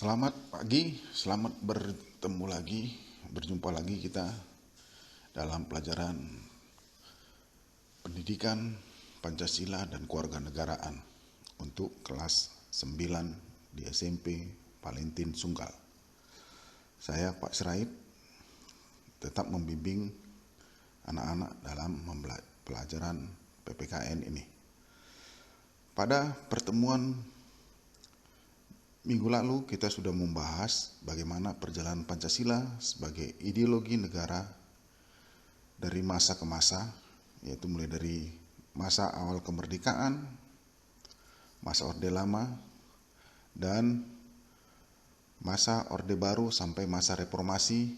Selamat pagi, selamat berjumpa lagi kita dalam pelajaran pendidikan Pancasila dan Kewarganegaraan untuk kelas 9 di SMP Valentin Sungkal. Saya Pak Seraid tetap membimbing anak-anak dalam pelajaran PPKN ini. Pada pertemuan minggu lalu kita sudah membahas bagaimana perjalanan Pancasila sebagai ideologi negara dari masa ke masa, yaitu mulai dari masa awal kemerdekaan, masa Orde Lama, dan masa Orde Baru sampai masa Reformasi.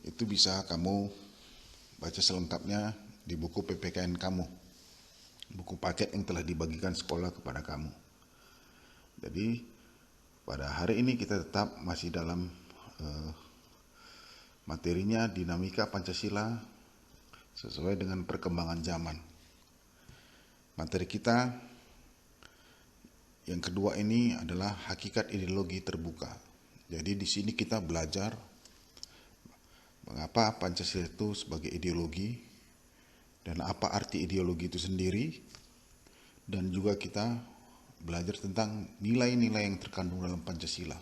Itu bisa kamu baca selengkapnya di buku PPKN kamu, buku paket yang telah dibagikan sekolah kepada kamu. Jadi pada hari ini kita tetap masih dalam materinya dinamika Pancasila sesuai dengan perkembangan zaman. Materi kita yang kedua ini adalah hakikat ideologi terbuka. Jadi di sini kita belajar mengapa Pancasila itu sebagai ideologi dan apa arti ideologi itu sendiri, dan juga kita belajar tentang nilai-nilai yang terkandung dalam Pancasila.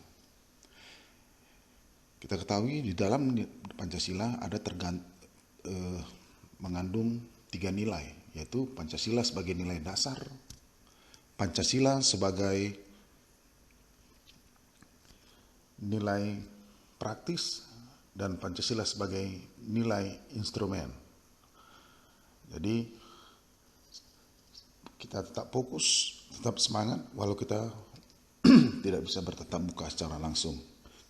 Kita ketahui di dalam Pancasila ada mengandung 3 nilai, yaitu Pancasila sebagai nilai dasar, Pancasila sebagai nilai praktis, dan Pancasila sebagai nilai instrumen. Jadi kita tetap fokus, tetap semangat walau kita tidak bisa bertatap muka secara langsung.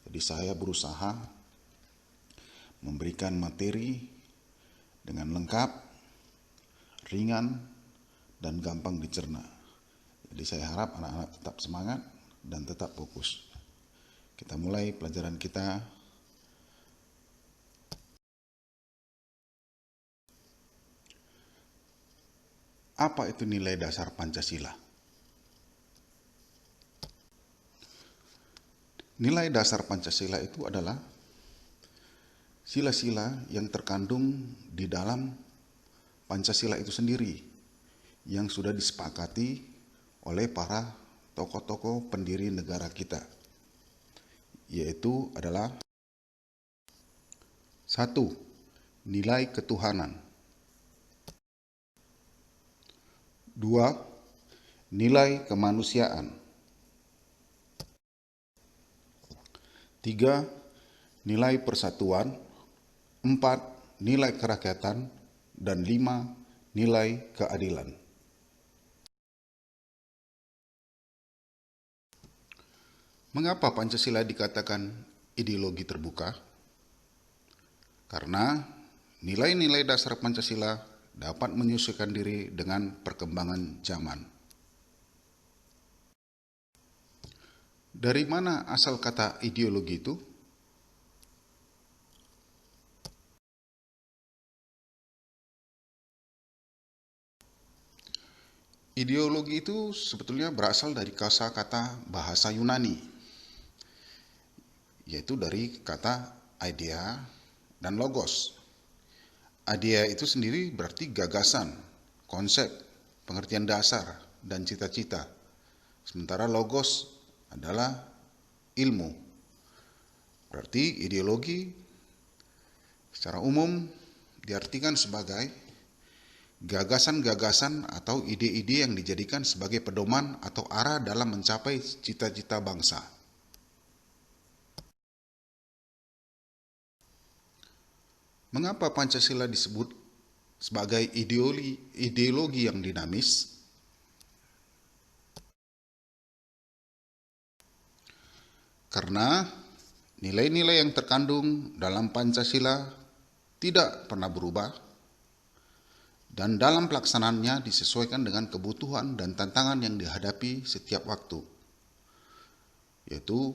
Jadi saya berusaha memberikan materi dengan lengkap, ringan, dan gampang dicerna. Jadi saya harap anak-anak tetap semangat dan tetap fokus. Kita mulai pelajaran kita. Apa itu nilai dasar Pancasila? Nilai dasar Pancasila itu adalah sila-sila yang terkandung di dalam Pancasila itu sendiri, yang sudah disepakati oleh para tokoh-tokoh pendiri negara kita, yaitu adalah 1. Nilai ketuhanan. 2. Nilai kemanusiaan. 3. Nilai persatuan. 4. Nilai kerakyatan. Dan 5. Nilai keadilan. Mengapa Pancasila dikatakan ideologi terbuka? Karena nilai-nilai dasar Pancasila dapat menyesuaikan diri dengan perkembangan zaman. Dari mana asal kata ideologi itu? Ideologi itu sebetulnya berasal dari kosakata bahasa Yunani, yaitu dari kata idea dan logos. Idea itu sendiri berarti gagasan, konsep, pengertian dasar, dan cita-cita. Sementara logos adalah ilmu. Berarti ideologi secara umum diartikan sebagai gagasan-gagasan atau ide-ide yang dijadikan sebagai pedoman atau arah dalam mencapai cita-cita bangsa. Mengapa Pancasila disebut sebagai ideologi yang dinamis? Karena nilai-nilai yang terkandung dalam Pancasila tidak pernah berubah, dan dalam pelaksanaannya disesuaikan dengan kebutuhan dan tantangan yang dihadapi setiap waktu, yaitu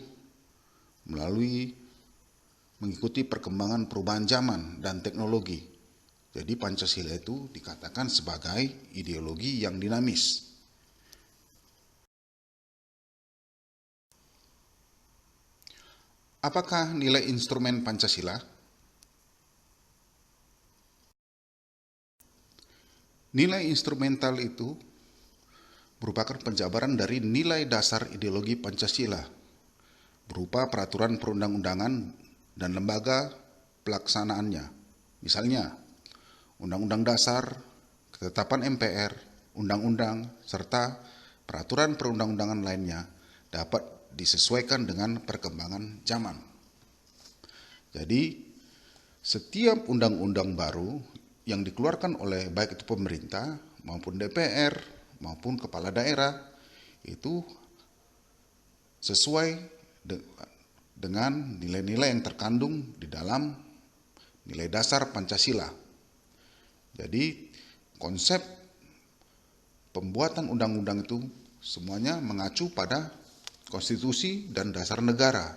melalui mengikuti perkembangan perubahan zaman dan teknologi. Jadi Pancasila itu dikatakan sebagai ideologi yang dinamis. Apakah nilai instrumen Pancasila? Nilai instrumental itu merupakan penjabaran dari nilai dasar ideologi Pancasila berupa peraturan perundang-undangan dan lembaga pelaksanaannya. Misalnya, Undang-Undang Dasar, Ketetapan MPR, Undang-Undang, serta peraturan perundang-undangan lainnya dapat disesuaikan dengan perkembangan zaman. Jadi, setiap undang-undang baru yang dikeluarkan oleh baik itu pemerintah maupun DPR maupun kepala daerah itu sesuai dengan nilai-nilai yang terkandung di dalam nilai dasar Pancasila. Jadi, konsep pembuatan undang-undang itu semuanya mengacu pada konstitusi dan dasar negara,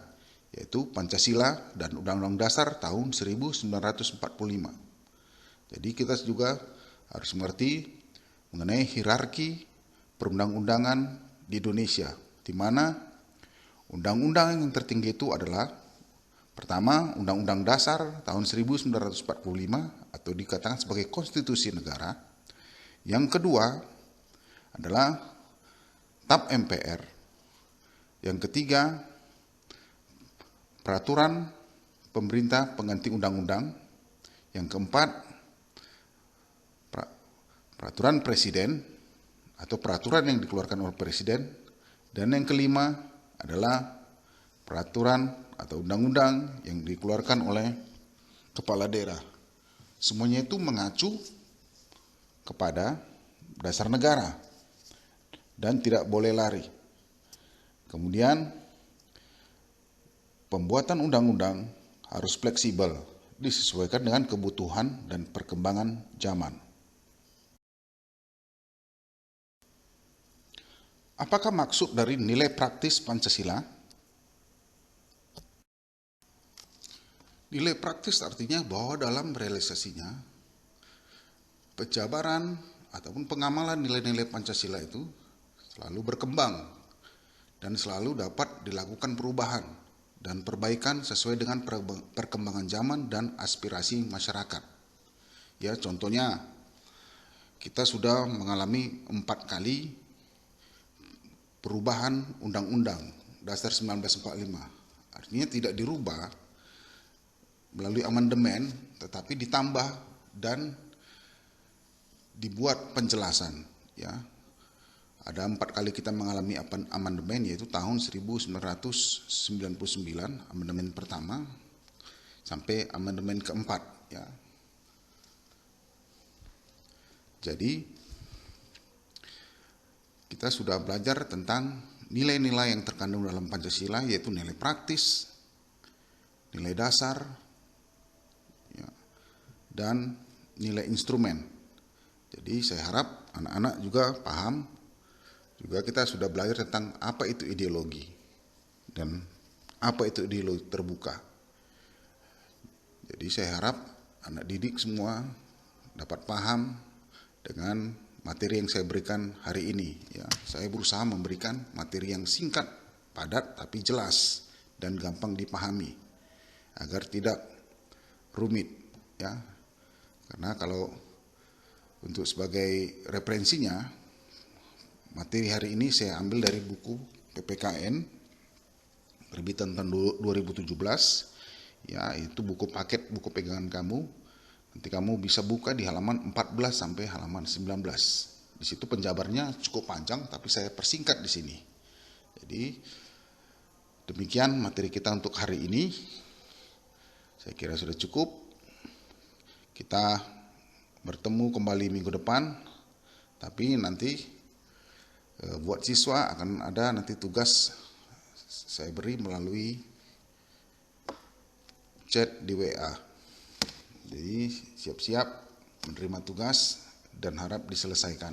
yaitu Pancasila dan Undang-Undang Dasar tahun 1945. Jadi kita juga harus mengerti mengenai hierarki perundang-undangan di Indonesia, di mana undang-undang yang tertinggi itu adalah pertama Undang-Undang Dasar tahun 1945 atau dikatakan sebagai konstitusi negara. Yang kedua adalah TAP MPR. Yang ketiga, peraturan pemerintah pengganti undang-undang. Yang keempat, peraturan presiden atau peraturan yang dikeluarkan oleh presiden. Dan yang kelima adalah peraturan atau undang-undang yang dikeluarkan oleh kepala daerah. Semuanya itu mengacu kepada dasar negara dan tidak boleh lari. Kemudian pembuatan undang-undang harus fleksibel, disesuaikan dengan kebutuhan dan perkembangan zaman. Apakah maksud dari nilai praktis Pancasila? Nilai praktis artinya bahwa dalam realisasinya, penjabaran ataupun pengamalan nilai-nilai Pancasila itu selalu berkembang dan selalu dapat dilakukan perubahan dan perbaikan sesuai dengan perkembangan zaman dan aspirasi masyarakat. Ya, contohnya kita sudah mengalami 4 kali perubahan Undang-Undang Dasar 1945. Artinya tidak dirubah melalui amandemen, tetapi ditambah dan dibuat penjelasan. Ya, ada 4 kali kita mengalami amandemen, yaitu tahun 1999 amandemen pertama sampai amandemen keempat. Ya, jadi kita sudah belajar tentang nilai-nilai yang terkandung dalam Pancasila, yaitu nilai praktis, nilai dasar, ya, dan nilai instrumen. Jadi saya harap anak-anak juga paham. Juga kita sudah belajar tentang apa itu ideologi dan apa itu ideologi terbuka. Jadi saya harap anak didik semua dapat paham dengan materi yang saya berikan hari ini. Ya, saya berusaha memberikan materi yang singkat, padat, tapi jelas dan gampang dipahami agar tidak rumit. Ya, karena kalau untuk sebagai referensinya, materi hari ini saya ambil dari buku PPKN terbitan tahun 2017. Ya, itu buku paket, buku pegangan kamu. Nanti kamu bisa buka di halaman 14 sampai halaman 19. Di situ penjabarnya cukup panjang, tapi saya persingkat di sini. Jadi demikian materi kita untuk hari ini. Saya kira sudah cukup. Kita bertemu kembali minggu depan. Tapi nanti buat siswa akan ada nanti tugas saya beri melalui chat di WA. Jadi siap-siap menerima tugas dan harap diselesaikan.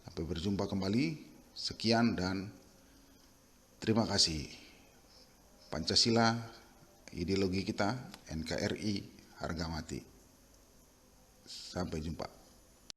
Sampai berjumpa kembali. Sekian dan terima kasih. Pancasila, ideologi kita, NKRI, harga mati. Sampai jumpa.